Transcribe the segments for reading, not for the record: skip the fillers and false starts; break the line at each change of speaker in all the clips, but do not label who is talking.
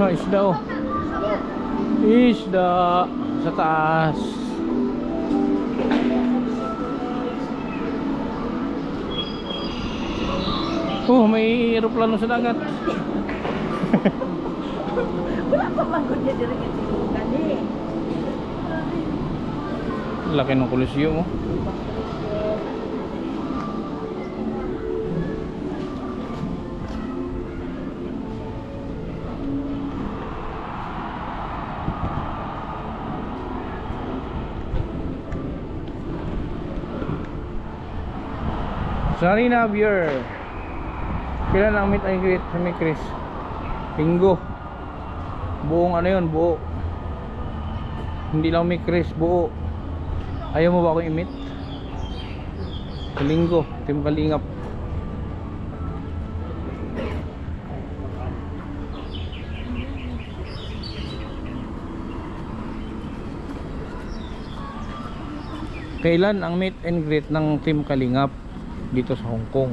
Ah, isda oh. Isda sa taas. Oh, may eroplano sa dagat.
Wala pa manggod niya diri nga silugan eh.
Laki ng Coliseum oh. Sarina Beer. Kailan ang meet and greet sa may Chris? Linggo. Buong ano yun, buo. Hindi lang may Chris, buo. Ayaw mo ba akong i-meet? Sa Linggo, Team Kalingap. Kailan ang meet and greet ng Team Kalingap dito sa Hong Kong?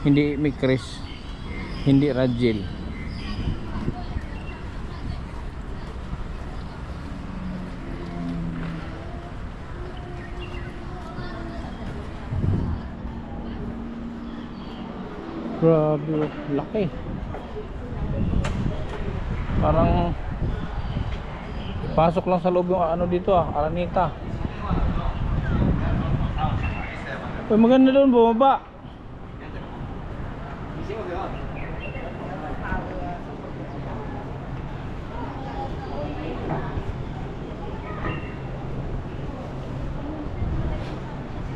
Hindi may Chris, hindi Rajel. Grabe, laki. Parang pasok lang sa loob yung ano dito ah, Aranita. Uy, maganda doon, bumaba.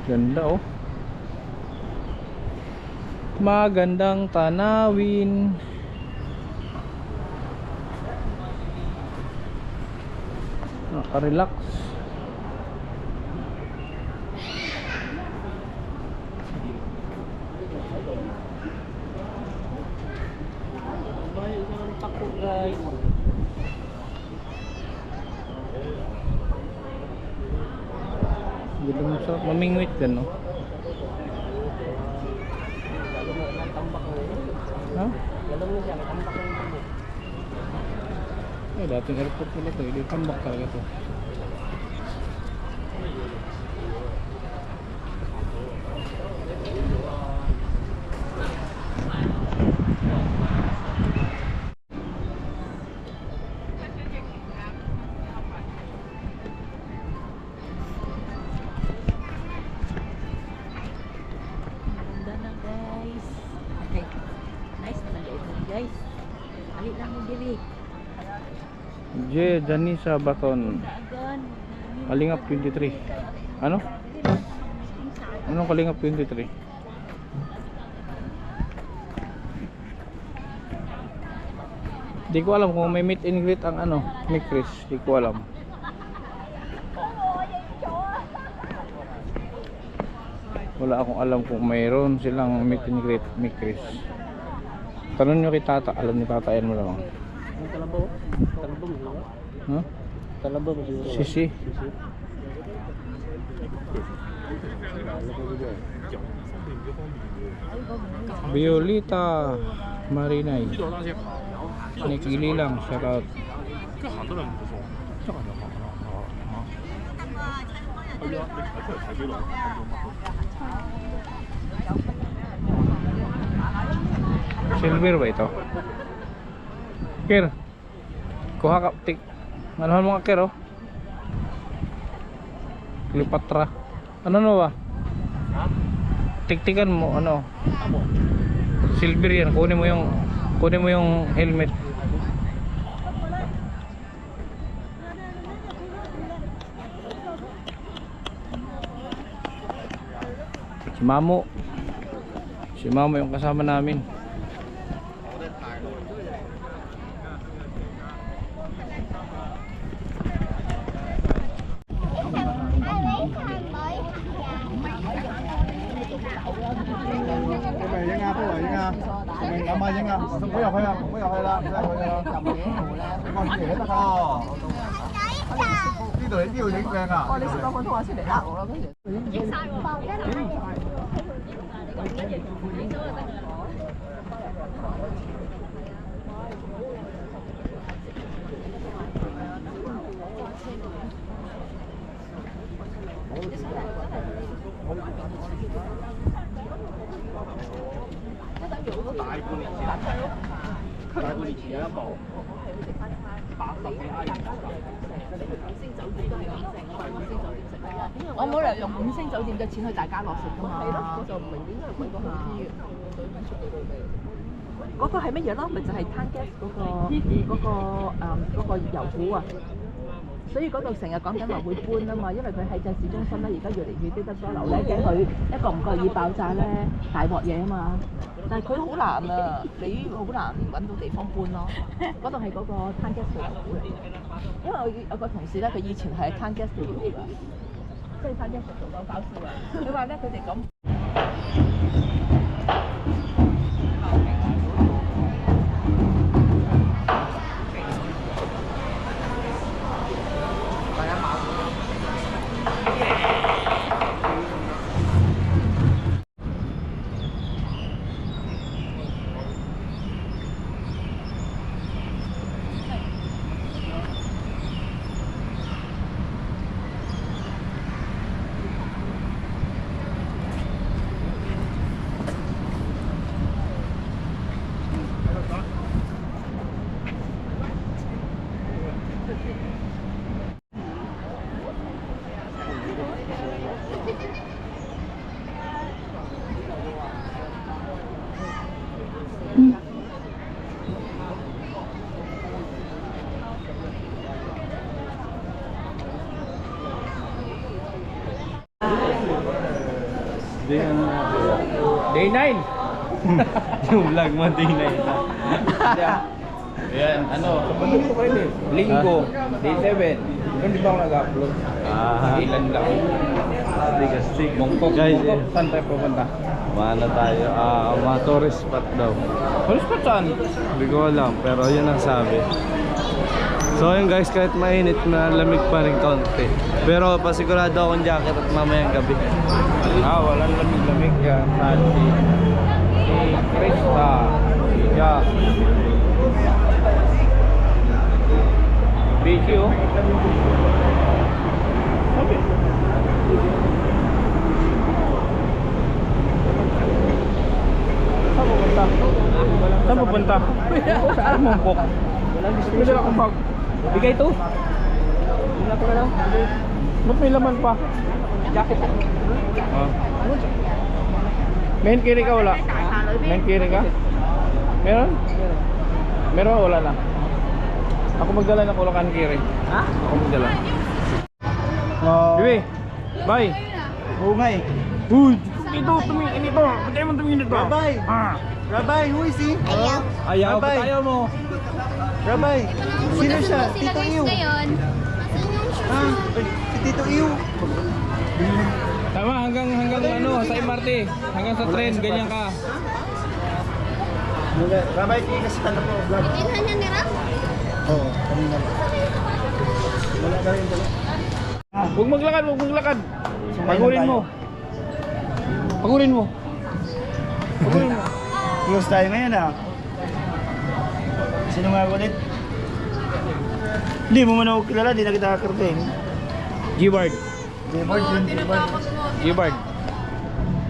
Ganda oh. Magandang tanawin. Nakarelax. Ganda mo sarap mamingwit din no. Ha?
Galang mo siya, tambak lang mo.
Eh, dating airport nila to, hindi tambak talaga to.
Ganda na guys. Okay. Nice na ito guys. Ali lang mo diri.
Je, Janisa Baton.
Dagan.
Kalingap 23. Ano? Anong Kalingap 23? Di ko alam kung may meet and greet ang ano, ni Chris. Di ko alam. Wala akong alam kung mayroon silang meet and greet ni Chris. Tanong nyo kay Tata, alam ni Tata yan mo lang.
Ang talabaw. Talabaw mo.
Huh?
Talabaw mo siguro.
Sisi. Violeta Marinay. Nikili lang, shout out. Silver ba ito? Kir, kuha ka, tik. Nganahan mo ka Kir oh. Cleopatra. Ano ba? Tiktikan mo ano? Silver yan, kunin mo yung helmet. Si Mamo yung kasama namin.
我冇理由用5星酒店嘅錢去大家樂食㗎嘛。係咯，我就唔明點解唔揾個好啲嘅。嗰個係乜嘢咯？咪就係 Tangas 嗰個油股啊！所以嗰度成日講緊話會搬啊嘛，因為佢喺正市中心咧，而家越嚟越啲得多樓咧，驚佢一個唔覺意爆炸咧，大鑊嘢啊嘛。但係佢好難啊，你好難揾到地方搬咯。嗰度係嗰個 Tangas 嘅油股嚟嘅，因為我有個同事咧，佢以前係 Tangas 嘅油㗎，即係 Tangas 做到搞笑啊！佢話咧，佢哋咁。
Day 9.
Yung vlog mo, day na ito.
Ayan, ano, kapatid ko kayo eh. Linggo, day 7. Hindi ba ako nag-upload? Ilan lang.
Stick.
Mongkok,
Guys,
Mongkok. Saan tayo pupunta?
Mana tayo? Mga tourist spot daw.
Halos pa saan?
Hindi ko alam, pero yun ang sabi. So yun guys, kahit mainit, malamig pa rin kaunti. Pero pasigurado akong jacket at mamayang gabi.
Walang lamig-lamig yan. Si Krista, si Jack. Busy oh. Sabi. Saan pupunta? Saan pupunta? Saan Mongkok? Pwede akong bag. Bigay ito? Hindi na ko na lang. Ba't may laman pa? Jacket. Main carry ka wala? Main carry ka? Meron? Meron o wala na? Ako magdala ng Kulakan carry. Ha? Ako magdala. Bibi! Bye!
Oo nga eh.
Uy! Ito! Tumingin ito! Patay mo tumingin ito!
Rabay! Rabay, who is he?
Ayaw!
Bye.
Ba't ayaw mo?
Rabay! Sino siya?
Sila
Tito
guys
Iw.
ngayon. Nasaan yung shoes?
Ah, si Tito Iw.
Tama, hanggang ano, sa MRT. Hanggang sa train, ganyan ka.
Rabay, hindi kasi tanda po vlog.
Pinhan niya nila?
Oo, kanina. Wala na rin dala.
Huwag maglakad, huwag maglakad. Pagurin mo. Pagurin mo. Pagurin mo.
Close tayo ngayon ah. Sino nga ulit? Hindi mo man ako kilala, di na kita kakarating.
G-Bard.
G-Bard yun, G-Bard.
G-Bard.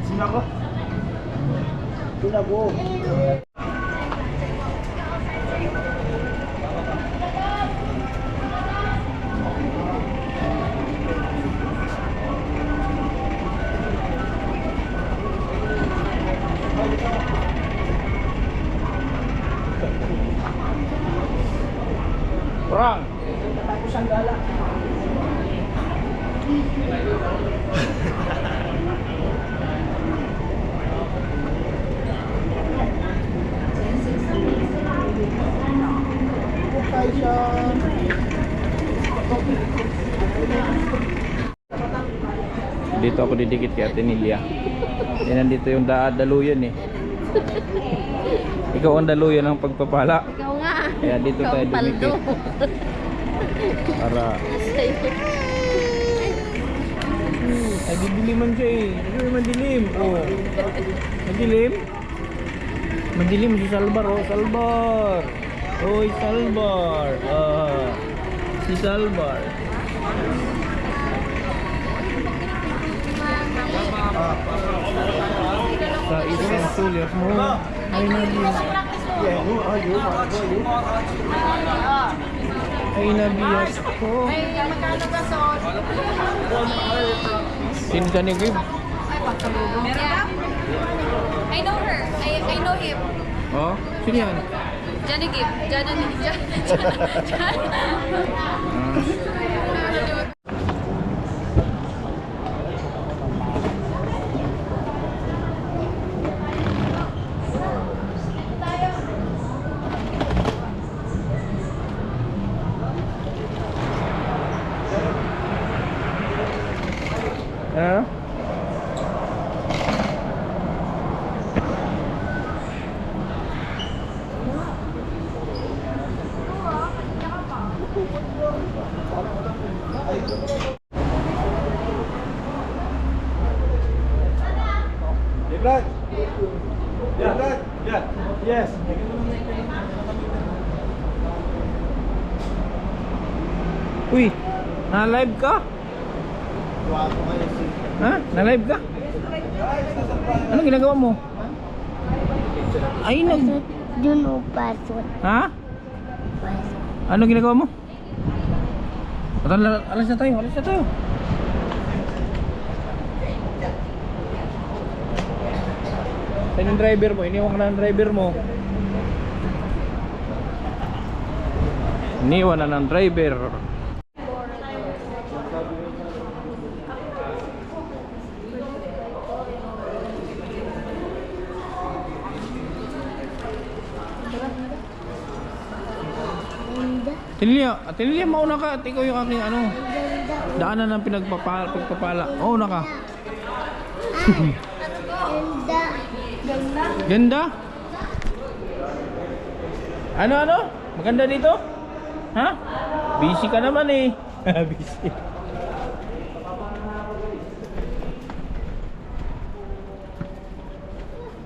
Sino ako? Sino ako?
Prang. Dito ako didikit kay Ate Nilia. Nandito yung daluyan eh. Ikaw ang daluyan ng pagpapala.
Ikaw nga.
Kaya dito
Ikaw
tayo
ang paldo.
dumikit. Para ay didiliman siya eh. Ay madilim. Oh. Madilim. Madilim si Salbar oh, Salbar. Oy Salbar. Si Salbar. Sa isang sulyas mo. Ay madilim. Ay, nabiyas ko. Sino Johnny Grip?
I know her. I know him.
Oh, sino yan?
Johnny Gibb.
Ano?
Brad? Yeah, Brad? Yeah. Yes.
Uy, na-live ka? Ha? Na-live ka? Ano ginagawa mo? Ay,
Yun o, pasok.
Ha? Ano ginagawa mo? Alas na tayo, alas na tayo. Saan yung driver mo? Iniwan ka na ng driver mo. Iniwan na ng driver. Tinilia, mauna ka at ikaw yung aking ano, daanan ng pagpapala. Mauna ka. Ganda? Ano? Maganda dito? Ha? Busy ka naman eh. Busy.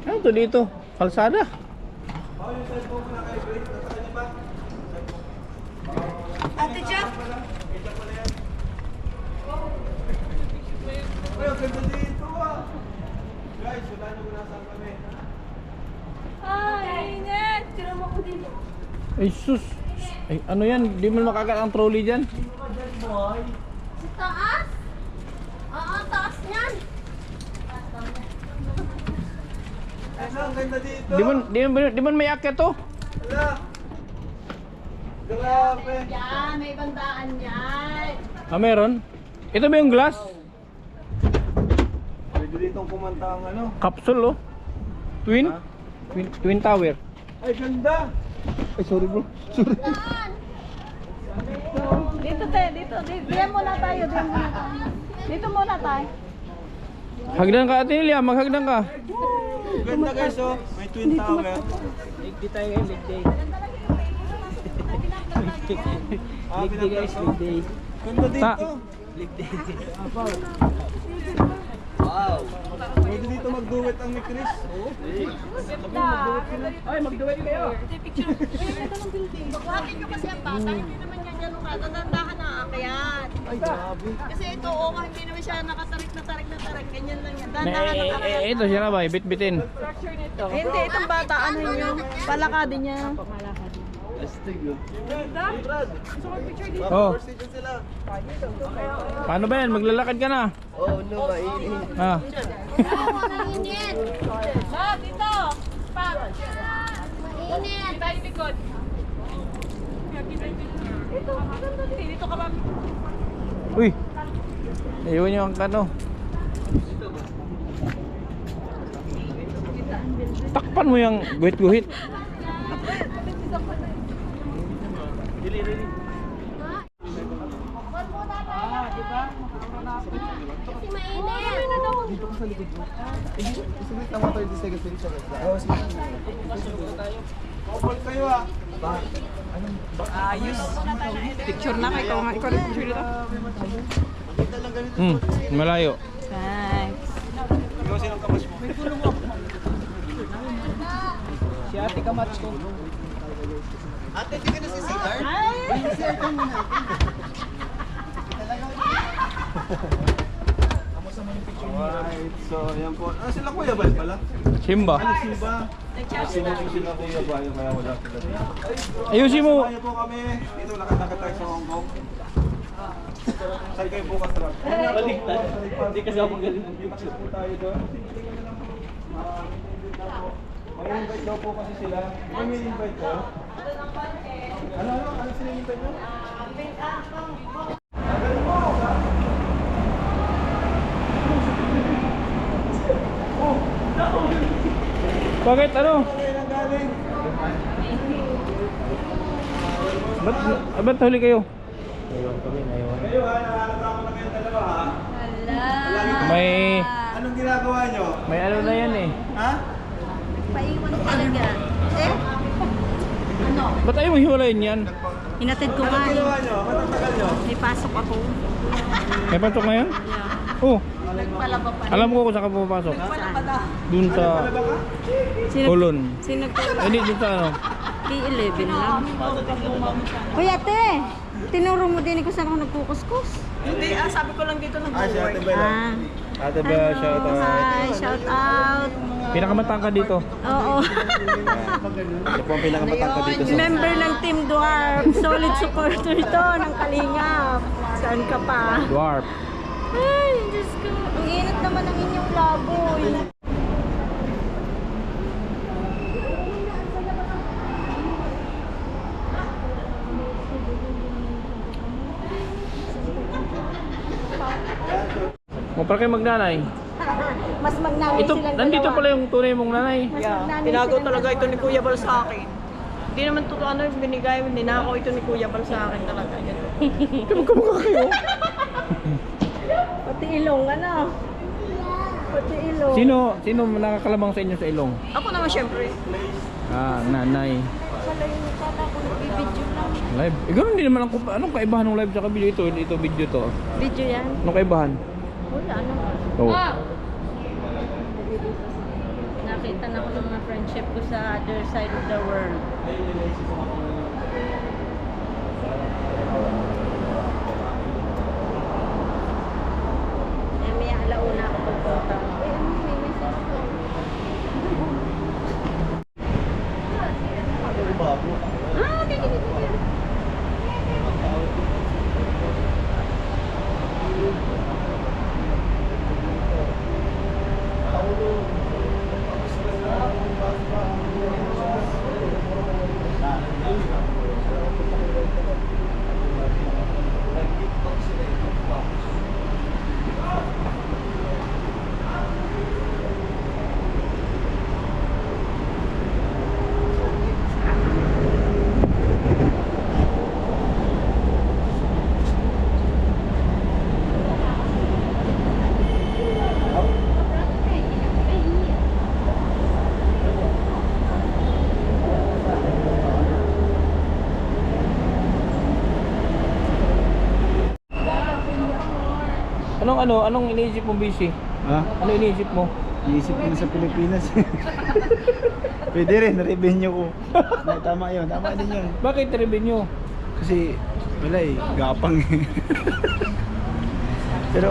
Ano to dito? Kalsada?
Ate Jack?
Ay, ang ganda dito ah. Guys, wala na kung nasaan kami.
Ay, ingat! Tira mo ko dito.
Ay sus. Ay, ano yan? Di mo makagat ang trolley dyan?
Sa taas? Oo, taas niyan.
Ay, ang ganda dito.
Di man may akyat to?
Wala. Grabe.
Yan, may bandaan yan.
Ah, meron? Ito ba yung glass?
Pwede ditong kumanta ang ano.
Capsule oh. Twin?
Ha?
Twin tower.
Ay, ganda.
Ay, sorry bro. Sorry.
Dito dito. Diyan muna tayo, diyan muna tayo. Dito muna tayo.
Hagdan ka Ate Nelia, maghagdan ka.
Ganda guys oh. May twin tower.
Ligdi tayo ngayon, ligdi.
Ligdi guys, ligdi. Ganda dito. Wow. Pwede dito mag-duet ang ni Chris.
Ay, mag-duet kayo.
Buhatin nyo kasi ang bata, hindi naman yan ganun ka. Dadandahan na aakyat.
Ay, grabe.
Kasi ito, hindi naman siya nakatarik na tarik. Ganyan lang yan. Dadandahan na aakyat.
Ito siya na ba, bit-bitin.
Hindi, itong bata, ano yun? Palakadin niya.
Oh,
First season sila.
paano ba yan? Maglalakad ka na.
Oh no, mainit.
Ha.
Mainit. Dito. Mainit. Tayo likod. Dito ka ba?
Uy. Ayun yung kano. Takpan mo yung guhit-guhit.
Kasi mainit.
Dito ko sa likod mo. Sige, tama 30 seconds din siya. Oh, sige. Couple kayo ah.
Ayos. Picture na kayo. Ikaw na picture dito.
Maganda lang ganito.
Malayo.
Thanks.
Ikaw sinong kamas mo?
Si ate kamats ko.
Ate, di ka na si CR? Alright, so yan po. Ah, sila Kuya Bal pala?
Simba.
Ano, Simba? Kasi nung sila kuya ba, yung kaya wala sila dito.
Ayusin mo.
Samahan niyo po kami. Dito nakatay sa Hong Kong. Saan kayo bukas trap? Baliktad. Hindi kasi ako magaling ng picture po tayo doon. May-invite daw po kasi sila. May invite ko. Ano sila invite mo?
Bakit ano?
Galing.
Ba't huli kayo?
Kayo ha, nakakalap na kayong dalawa ha.
May
Anong ginagawa nyo?
may ano na yan eh.
Ha?
Paiwan talaga. Eh? Ano?
Ba't ayaw mo hiwalayin yan?
Hinatid ko
Anong
nga
ginawa nyo? Ba't ang tagal nyo?
May pasok ako.
May pasok ngayon?
Yeah.
Oh,
Nagpalaba pa.
alam ko kung saan ka pumapasok. Dun sa Colon.
Sino
Ay, hindi dun sa ano.
P11 lang. Hoy ate! Tinuro mo din ko saan ako nagkukuskus.
Hindi, sabi ko lang dito
Ah, si Ate Bella.
Ah.
Ate Bella, shout out.
Hi, shout out.
Pinakamatangka dito.
Oo.
Ito po ang pinakamatangka dito sa...
Member ng Team Dwarf. Solid supporter ito ng Kalingap. Saan ka pa?
Dwarf.
Ay, Diyos ko. Ang init naman ng inyong laboy.
O, para kayo magnanay.
Mas magnanay
Ito,
silang
nandito
dalawa.
pala yung tunay mong nanay.
Mas
Yeah.
magnanay
Tinago
silang
talaga
dalawa.
ito ni Kuya Bal sa akin. Hindi naman totoo ano yung binigay, ninakaw ito ni Kuya Bal sa akin talaga.
Kamukha kayo.
Pati ilong, ano? Pati ilong.
Sino nakakalamang sa inyo sa ilong?
Ako naman syempre.
Ah, nanay.
Pala yung kala ko nagbibidyo lang.
Live. Eh, ganun din naman ang anong kaibahan ng live sa video ito? Ito video to.
Video yan?
Anong kaibahan?
Wala, ano?
Oh.
Nakita na ko ng mga friendship ko sa other side of the world. Eh, may alauna ako pagpunta. Eh, ano, may message ko. Ah, okay, okay, okay.
Anong iniisip mo, busy?
Ha?
Ano iniisip mo?
Iisip ko na sa Pilipinas. Pwede rin, revenue ko. Tama yun, tama din yun.
Bakit revenue?
Kasi wala eh, gapang eh. Pero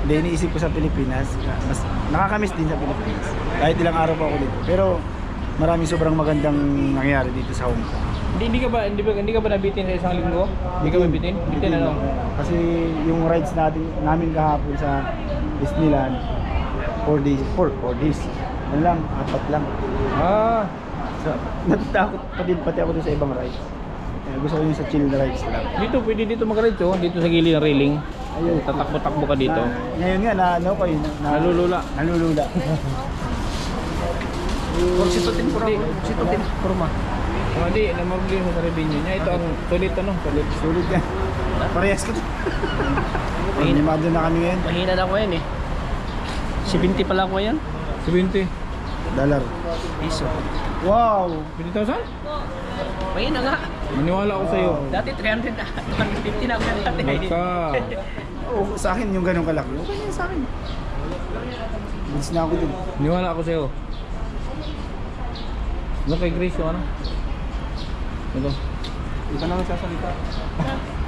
hindi, iniisip ko sa Pilipinas. Mas nakakamiss din sa Pilipinas. Kahit ilang araw pa ako dito. Pero maraming sobrang magandang nangyayari dito sa Hong Kong.
Hindi ka ba nabitin sa isang linggo? Hindi ka mabitin? Bitin ano?
Kasi yung rides namin kahapon sa Disneyland 4 days. Ano lang, 4 lang.
Ah,
So, natatakot pa din pati ako dun sa ibang rides. Gusto ko yung sa chill na rides lang.
pwede dito mag-ride oh. Dito sa gilid ng railing.
Ayun.
Tatakbo-takbo ka dito.
Ngayon nga, ano ko yun.
Nalulula.
Nalulula.
Oxytocin forma. Oh, hindi, namorgli sa revenue niya. Ito ang sulit ano?
Sulit yan. Parehas ko. Animado na kami ngayon.
Mahina na ko yan eh. 70 pala ko yan.
$70.
Dollar.
Piso.
Wow!
20,000?
Mahina nga.
Maniwala ako sa'yo.
Dati 300 na. 150 na ako dati.
Basta.
Oh, sa akin yung ganong kalaki. Okay na sa akin. Bilis na ako dun.
Maniwala ako sa'yo. Ano kay Grace yung ano? Ito.
Hindi ka na nagsasalita.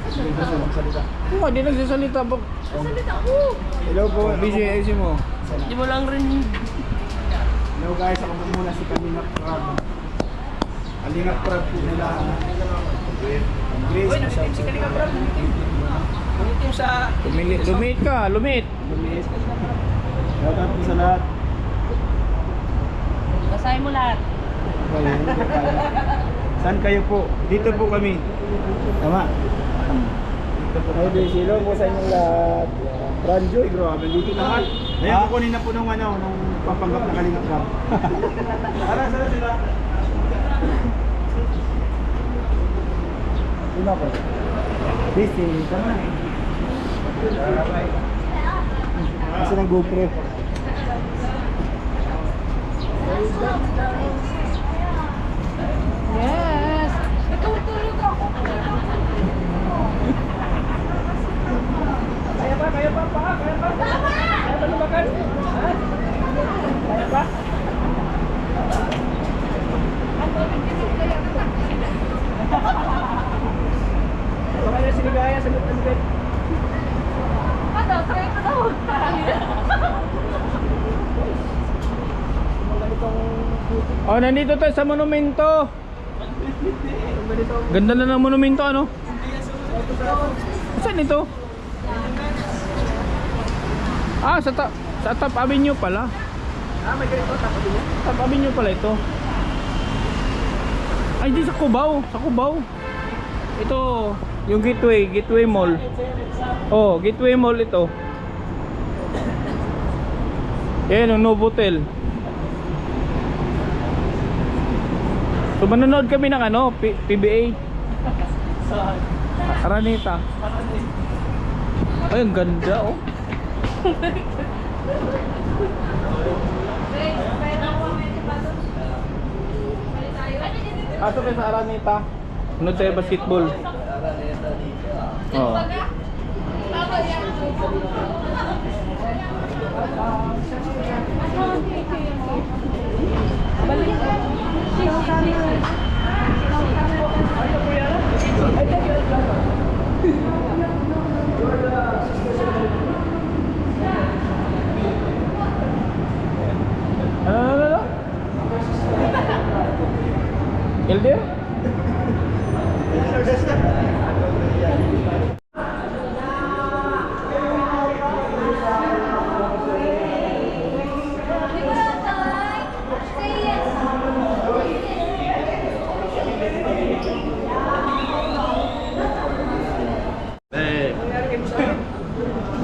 Hindi ka na nagsasalita.
Oh, hindi nagsasalita.
Hello po.
Busy ayusin mo.
Hindi mo lang rin.
Hello guys, ako po muna si Kalingap Crab. Kalingap Crab po nila. Grace, si Kalingap Crab.
Ulitin sa...
Lumit ka, lumit.
Shout out po sa lahat.
Basahin mo lahat.
Saan kayo po? Dito po kami. Tama. Dito po kami. Hello po sa inyong lahat. Ranjoy, grabe. Dito lahat. Ngayon kukunin na po nung nung papanggap na Kalingap Crab. Saan sila? Sino po? Busy. Tama na. Kasi ng GoPro.
Yes! Natutulog ako. Kaya pa? Kaya pa lumakan? Kaya pa? Baka na sinigaya, sagot na sagot. Try ko daw.
Oh, nandito tayo sa monumento. Ganda na ng monumento, ano? Saan ito? Ah, sa Top Avenue pala.
May ganito, tapos din yan.
Top Avenue pala ito. Ay, di sa Cubao. Sa Cubao. Ito, yung Gateway Mall. Oh, Gateway Mall ito. Yan, yung Novotel. So, manonood kami ng ano, PBA. Araneta. Ay, ang ganda, oh. Ato kayo sa Araneta. Manood tayo basketball. Oh. Ano? Elder?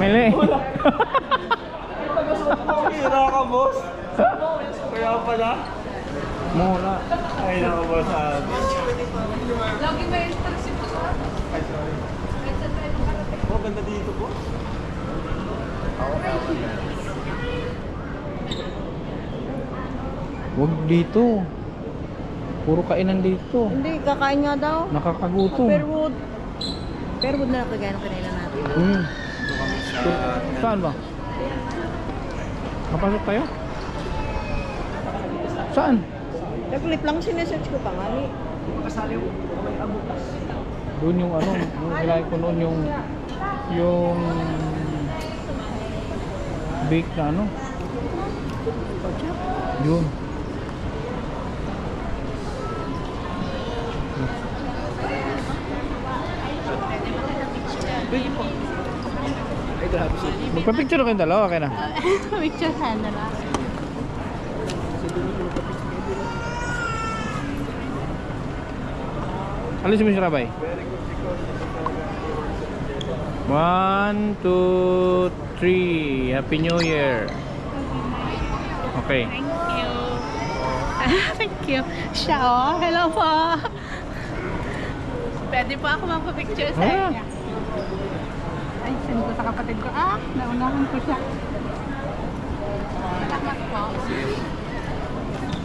Mili.
Hira ka, boss. Kaya pala.
Mula.
Ay, naka boss.
Lagi may instruction po sa...
Oh, ganda dito po.
Wag dito. Puro kainan dito.
Hindi, kakain nga daw.
Nakakagutom.
Perwood. Perwood na kagaya ng kanina natin.
Saan ba? Kapasok tayo? Saan?
Naglit lang sinesearch ko pa nga ni.
Kasali ko may abutas.
Doon yung ano, yung ilay ko noon yung bake na ano. Yun.
Ay, grabe siya.
Magpa-picture kayong dalawa, kaya na.
Picture hand na lang.
Alis mo siya, Rabay. 1, 2, 3. Happy New Year. Okay.
Thank you. Siya oh. Hello po. Pwede po ako magpa-picture sa
Ah.
inyo. Ay, send ko sa kapatid ko. Ah, naunahan ko siya. Salamat po.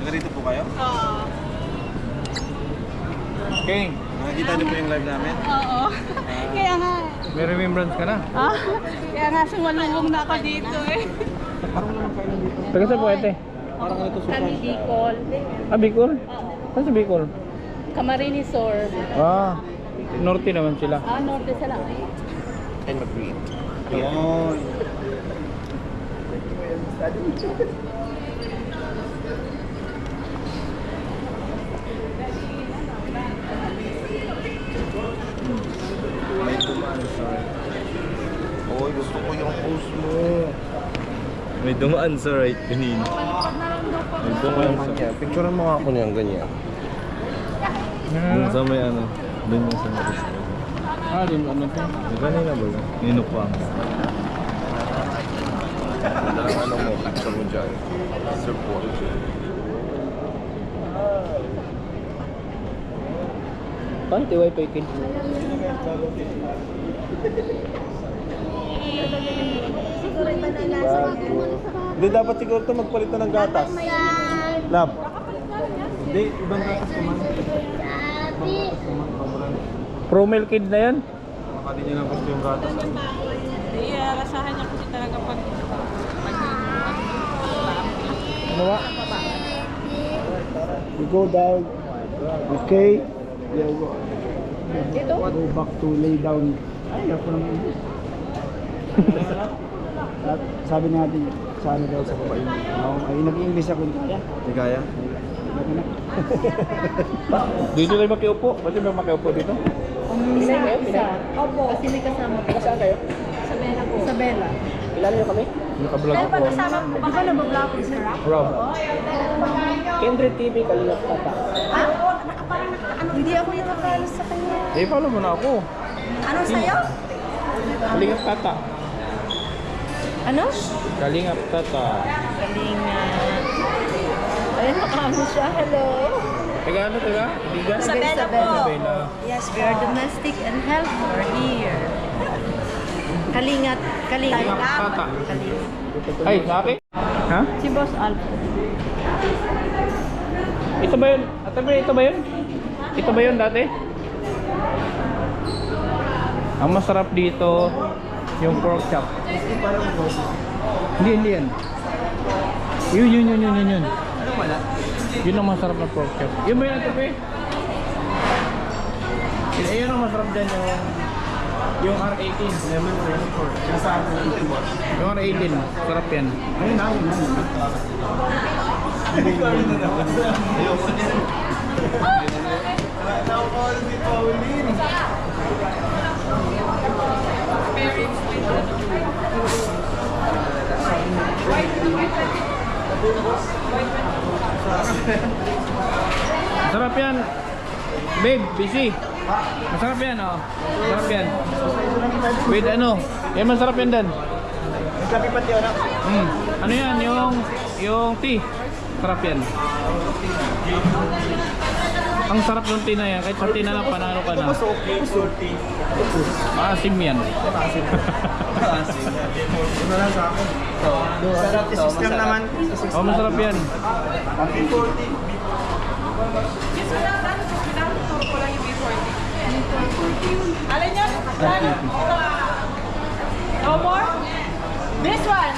Nagarito po kayo?
Oo.
Okay.
Nakikita niyo po yung live namin?
Oo. Kaya nga.
May remembrance ka na.
Ah, kaya nga sumalubong na ako dito eh.
Taga sa Puwete.
Parang ito
Kami Bicol.
Ah, Bicol? Saan sa Bicol?
Camarines Sur.
Ah, Norte naman sila.
Ah, Norte sila.
and mag-read. Yun. yung post mo.
May dumaan sa right kanina. May dumaan sa...
Picturean mo nga ako niyan, ganyan.
Dun sa may ano. Dun yung sa may restaurant.
Din ano to?
May kanina ba yun? Ninupang.
Ano mo, picture mo dyan. Support.
Paano ti wifi kin?
Hindi dapat siguro ito magpalitan ng gatas. Lab. Hindi, ibang gatas naman.
Pro milk kid na yan?
Baka di niya lang gusto yung gatas.
Rasahan niya kasi talaga pag
Ano ba?
We go down. Okay. Yeah, go back to lay down. Ay, ako naman. At sabi natin, sa ano daw sa baba yun. Ay, nag-English ako. Kaya? Hindi kaya.
Dito tayo makiupo. Pwede ba makiupo dito?
Opo. Kasi may kasama po.
Saan kayo?
Sa Bella po. Sa Bella.
Kilala niyo kami?
Naka-vlog ako.
Di ba nabablog ko sa rap?
Rob.
Kendrick TV, Kalingap Tata.
Hindi ako yung nakaalas sa kanya.
Eh, follow mo na ako.
Ano sa'yo?
Kalingap Tata.
Ano?
Kalingap Tata.
Kalinga. Ayun, nakaalas siya. Hello.
Taga ano, taga? Bigan?
Sa Bella po.
Bella.
Yes, we are domestic and health. We're here. Kalingat.
Kalingap Tata.
Kalingat.
Ay, sa akin? Ha?
Si Boss Alpo.
Ito ba yun? Ate May, ito ba yun? Ito ba yun dati? Ang masarap dito, yung pork chop. Hindi yan. Yun.
Ano wala?
Yun ang masarap na pork chop. Yun ba yun, Ate May? Yun ang masarap dyan, yung R18.
Lemon rice pork. Nasa
Yung R18, sarap yan.
ayun na.
Masarap yan. Babe, busy. Masarap yan, oh. Masarap yan. Wait, ano? Masarap yan dan.
May kape pati yun.
Ano yan? Yung tea. Sarap yan. Ang sarap ng tea na yan. Kahit sa tea na lang, panalo ka na. Maasim yan.
Ano lang sa akin? Sarap system naman.
Oh, masarap yan.
Alin yun? No more? This one?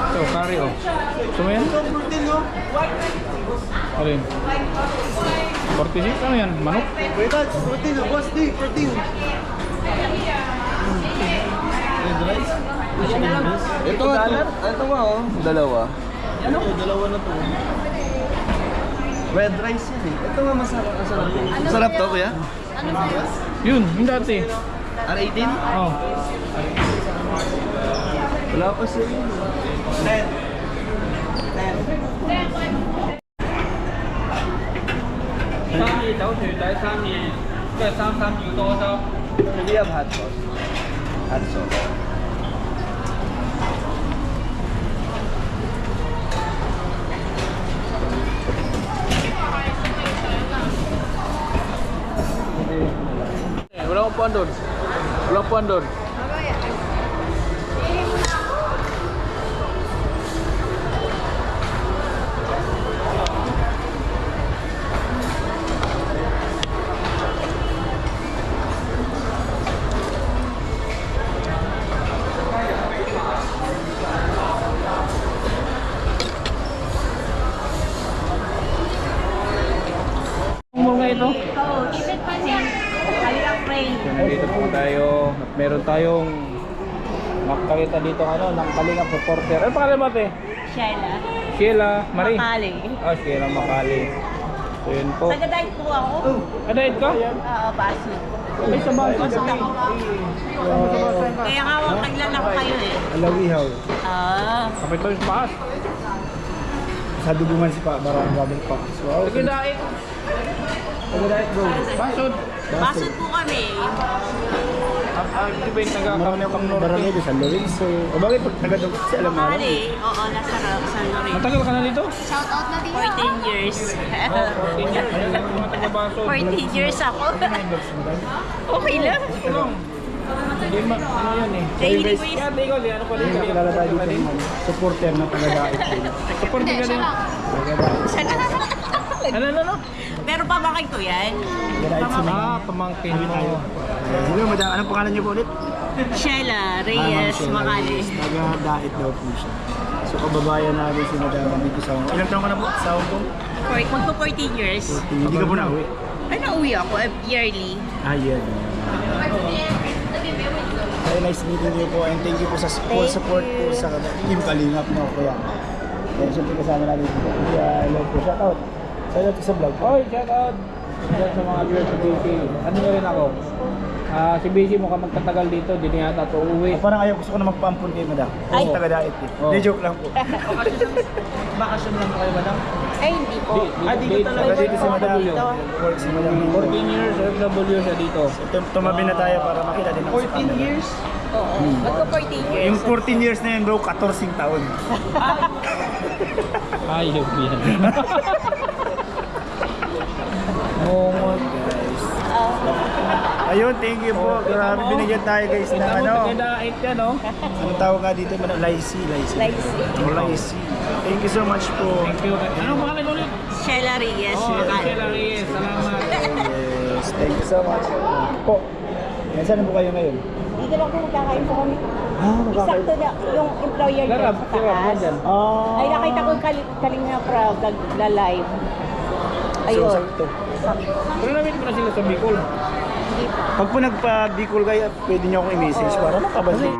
So, curry, oh. Gusto mo yan? Alin? 46? Ano yan? Manok?
Wait, protein. Boss, di, protein. Red rice? Ito nga, oh. Dalawa. Ano? Dalawa na to. Red rice yan eh. Ito nga masarap. Masarap to, kuya?
Yun, yung dati.
R18?
Oh.
Wala pa siya yun. 10. We have hot sauce. Hot sauce.
Wala akong puan doon. Wala akong puan doon. Ito.
Oo, ibig pa niya. Kalilang frame.
Nandito po tayo at meron tayong makakita dito ng Kalingap supporter. Ano pangalan mo ate?
Sheila.
Sheila Marie.
Makali.
Sheila Makali. So yun po.
Taga-diet po ako.
Diet ka?
Oo, baso.
Ay, sa bangsa.
Kaya nga ako naglalak kayo eh.
Alawihaw.
Ah.
Kapit tayo sa baas.
Sa dugungan si Pa, marang bagay pa. So, okay.
Taga-diet.
Taga-diet bro.
Basod.
Basod po kami.
Di ba yung
Marami akong barangay doon sa Lorenzo. O bakit pag taga-doon kasi alam mo.
Mali. Oo, nasa San Lorenzo.
Matagal ka na dito?
14 years.
14 years. Mga taga-basod.
14 years ako. Okay lang.
Ito lang. Hindi ma, ano yan eh.
Daily
guys.
waste.
Kaya tingol, ano pa rin.
Hindi nakilala tayo dito ng supporter na taga-diet.
Supporting ka din. Ano?
Pero pamangkin ko yan.
Taga-diet sila.
Pamangkin mo.
Hello, madam. Anong pangalan niyo po ulit?
Sheila Reyes Macali.
Taga-diet daw po siya. So, kababayan natin si madam dito sa Hong Kong. Ilang taon ka na po sa Hong Kong?
Magpo 14 years.
Hindi ka po na-uwi.
Ay, nauwi ako yearly.
Yan. Very nice meeting you po and thank you po sa full support po sa Team Kalingap no kuya. Kaya siyempre kasama natin dito. Kaya hello po, shout out. Shout out sa vlog.
Oy, shout out. Shout sa mga viewers sa BC. Ano nyo rin ako? Si BC mukhang magtatagal dito, di na yata ito uuwi.
Parang ayaw gusto ko na magpampun kayo madam. Kasi
Ay.
taga-diet eh.
Oh.
Hindi joke lang po.
Bakasyon lang kayo, madam?
Ay, hindi po.
Dito
Taga dito si madam. Work si madam.
14 years FW siya dito.
Tumabi na tayo para makita din ako sa camera.
Oo. Magpo 14 years.
Yung 14 years na yun bro, 14 taon.
Ayop yan. Oo.
Ayun, thank you po. Grabe binigyan tayo guys ng ano.
Taga-diet yan, no?
Anong tawag nga dito? Laisi. Laisi. Thank you so much po.
Thank you. Ano pangalan ko ulit?
Sheila Reyes Macali.
Sheila Reyes. Salamat.
Yes, thank you so much. Po, saan po kayo ngayon?
Dito lang po magkakain po kami.
Magkakaroon.
Sakto na yung employer dyan
Garab,
sa
garab
taas.
dyan.
Ay, nakita ko yung Kalinga Proud na live. Ayun.
sakto.
Pero namit mo na sila sa Bicol.
Pag po nagpa-Bicol kayo, pwede niyo akong i-message para makabalik.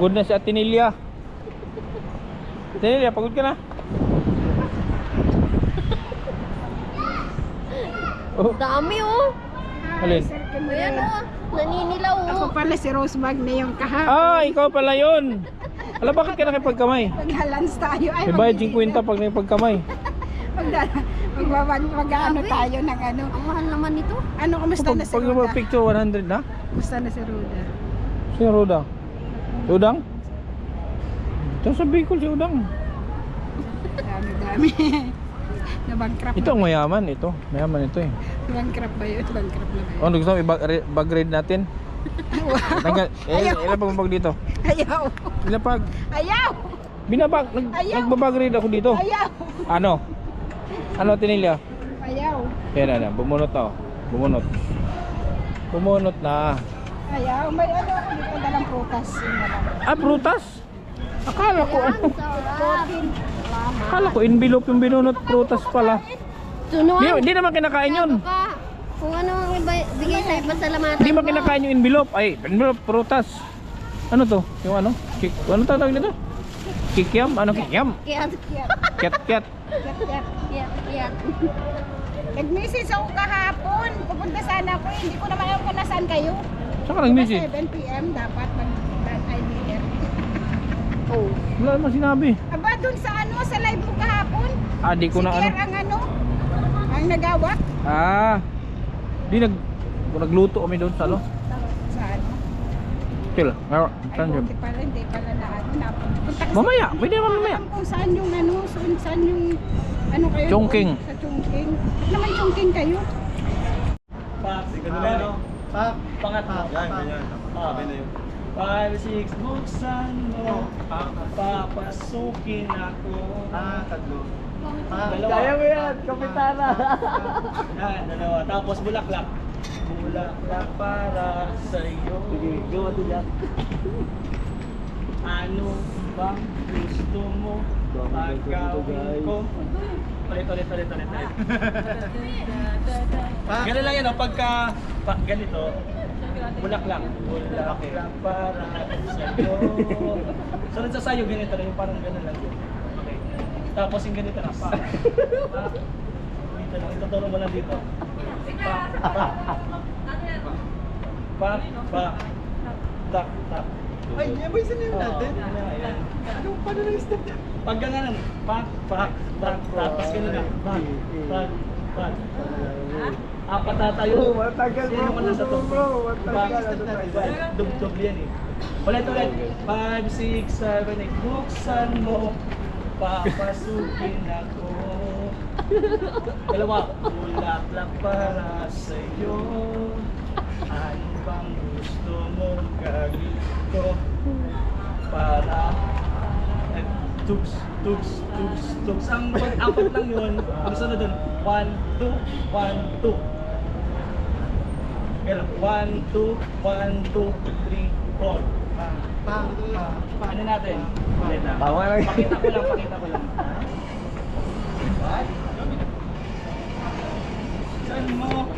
Pagod na si Ate Nelia. Ate Nelia, pagod ka na? Oh,
Dami oh.
alin?
Ayan oh. Naninilaw oh.
Ako pala si Rosebag na yung kahapon.
Ah, ikaw pala yun. Ala, bakit ka nakipagkamay?
Nag-halans tayo. Ay,
May bayad 50 pag nakipagkamay.
mag-ano tayo ng ano.
Ang mahal naman nito.
Ano, kumusta na si
Pag
Roda?
picture 100 na?
Kumusta na si Roda?
Sino Roda? Si Udang? Ito sa Bicol si Udang.
Dami-dami. Nabankrupt.
Ito ang mayaman, ito. Mayaman ito eh.
Bankrupt ba yun? Bankrupt na ba yun?
Oh, gusto mo i-bag raid natin?
Wow.
Ilan pag dito?
Ayaw.
Ilan pag?
Ayaw.
Binabag,
Ayaw.
nagbabag raid ako dito.
Ayaw.
Ano? Ano Tinilya?
Ayaw.
Yan na, bumunot na oh. Bumunot. Bumunot na.
Ayaw. May ano ako dito dalang prutas. Yun na lang.
Ah, prutas? Akala ko ano?
Protein.
Akala ko envelope yung binunot, prutas pala.
Tunuan.
Hindi naman kinakain yun.
Ka. Kung ano ang bigay sa'yo, pasalamatan
Hindi man kinakain yung envelope. Ay, envelope, prutas. Ano to? Yung ano? Ano tawag nito? Kikiam? Ano kikiam?
Kiyat.
Ket-ket.
Kiyat.
Nag-message ako kahapon. Pupunta sana ako. Hindi ko naman alam kung nasaan kayo.
Saan ka nag-message?
7 PM dapat mag-IDR.
Oh.
Wala naman sinabi.
Aba, dun sa ano, sa live mo kahapon.
Ah, di ko
Si
na ano.
Kier ang ano, ang nagawa.
Ah. Di nagluto kami doon sa ano.
Sa ano.
Chill. Ngayon,
Ay,
saan yun?
buti pala, hindi pala na ano. Napunta kasi.
Mamaya, pwede naman mamaya.
Alam kung saan yung ano, saan yung ano kayo.
Chongqing.
doon? Sa Chongqing. Ba't naman Chongqing kayo?
Pangatlo. Yan, ganyan. Sabi na yun.
5, 6, buksan mo, papasukin ako.
Tatlo.
Dalawa. Kaya mo yan, kapitana. Yan, dalawa. Tapos bulaklak. Bulaklak para sa'yo. Sige, gawa ito dyan. Ano bang gusto mo? Pagkawin ko. Ulit. Ganun lang yan, pagka ganito, Bulaklak. Bulaklak para sa'yo. Sunod sa sayo, ganito lang. Yung parang gano'n lang yun. Okay. Tapos yung ganito lang. Pa. Dito lang. Ituturo mo lang dito. Pa. Tak.
Ay, yan ba yung sinayin natin?
Ayan.
Anong paano na yung step?
Pag gano'n, tapos gano'n lang. Pak. Apat na tayo.
Oh, matagal
Sino
bro,
ka na sa top?
bro, matagal.
Dub yan eh. Ulit. 5, 6, 7, 8. Buksan mo, papasukin ako. Dalawa. Bulaklak para sa'yo. Ano bang gusto mong gawin ko? Para tugs. Ang pag-apat lang yun, ang sunod dun, 1, 2, 1, 2. Kaya 1, 2, 1, 2, 3, 4. Ano natin?
Tawa lang.
Pakita ko lang. Saan mo?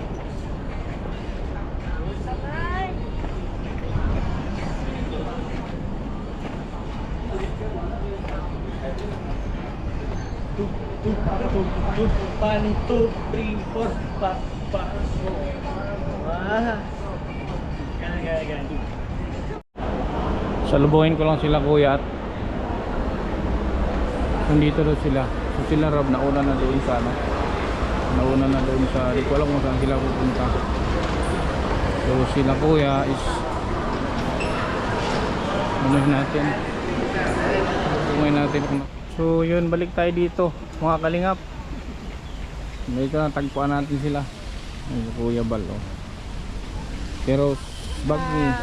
Tug, 1, 2, 3, 4, pa. Ganyan.
Salubuhin ko lang sila kuya at nandito daw sila. So sila Rob nauna na doon sa di ko alam kung saan sila pupunta. So sila kuya is Kumain natin. So yun, balik tayo dito mga kalingap. Dito na tagpuan natin sila. Ay, Kuya Bal oh. Pero Bagni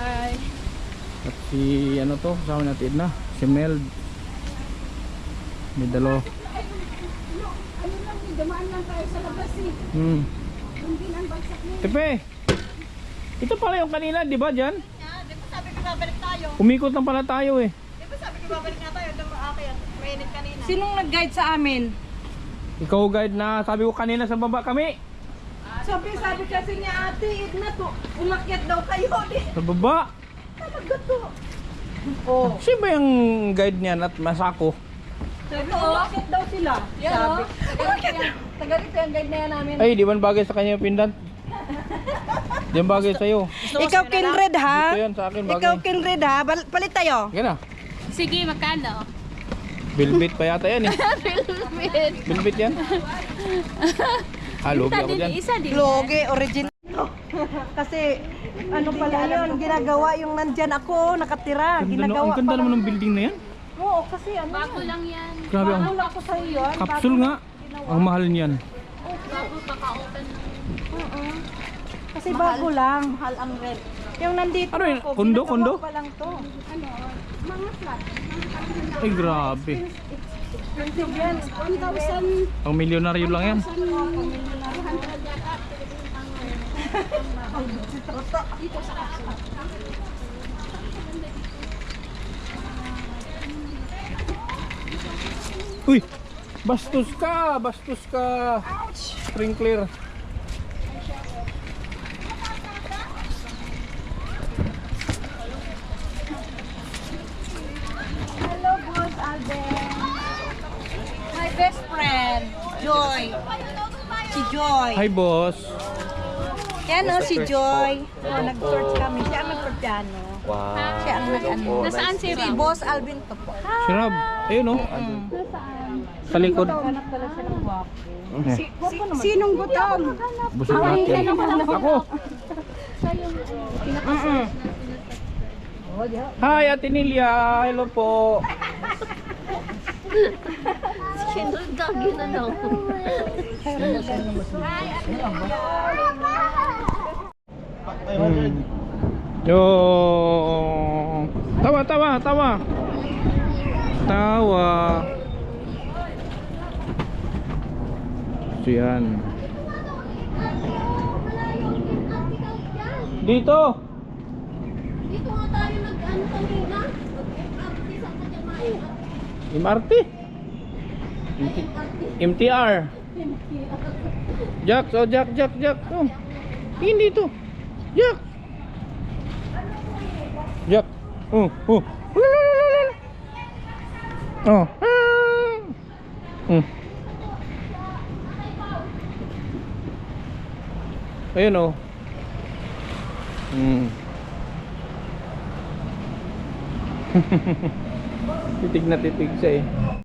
at si ano to, kasama natin na si Mel. May dalo.
Dumaan lang tayo sa labas eh. Hindi nang bagsak niya.
Tepe, ito pala yung kanina, di ba dyan?
Di ba sabi ko babalik tayo?
Umikot lang pala tayo eh.
Di ba sabi ko babalik nga tayo? Akin, mainit kanina.
Sinong nag-guide sa amin?
Ikaw guide na, sabi ko kanina sa baba kami.
Sabi kasi niya ate, Edna to, umakyat daw kayo.
Sa baba.
Talaga to. Oh.
Sino ba yung guide niya at masako?
Sabi ko, umakyat daw sila. Sabi. Taga rito yung guide na yan namin.
Ay, di ba bagay sa kanya yung pindan? Di ba bagay sa'yo?
Ikaw Kinred ha?
Dito yan sa akin bagay.
Ikaw Kinred ha? Palit tayo.
Gana.
Sige, magkano?
Velvet pa yata yan eh. Velvet yan. Lugi ako dyan.
Loge, original. Kasi ano pala yun, ginagawa yung nandyan ako, nakatira.
Ang ganda naman ng building na yan.
Oo, kasi ano.
Bago lang yan.
Grabe ang
Wala ko sa iyo.
capsule nga. Ang mahal niyan.
Bago, kaka-open lang.
Kasi bago lang. Mahal ang rent. Yung nandito
Ano yun?
ako,
Kondo,
ginagawa
kondo?
pa lang to.
Mga flat.
Ay grabe.
Expensive yan.
1,000.
Ang milyonaryo lang yan. Uy! Bastos ka! Bastos ka! Sprinkler.
Hello, Boss Alden. My best friend, Joy. Si Joy.
Hi boss.
Yan o, si Joy. Nag-search kami. Siya ang nagpiano.
Wow.
Siya ang nag-ano.
Nasaan si
Si Boss Alvin to po.
Si Rob. Ayun o. Sa likod.
Anak pala siya ng gwapo.
Sinong gutom?
Busog natin. Ako. Hi Ate Nilia. Hello po. Yo. Tawa. So yan. Dito.
Dito nga tayo nag-ano kanina.
MRT. MTR. Jack. Oh. Tingin dito. Jack. Jack. Oh. Oh. Ayun oh. Titig na titig siya eh.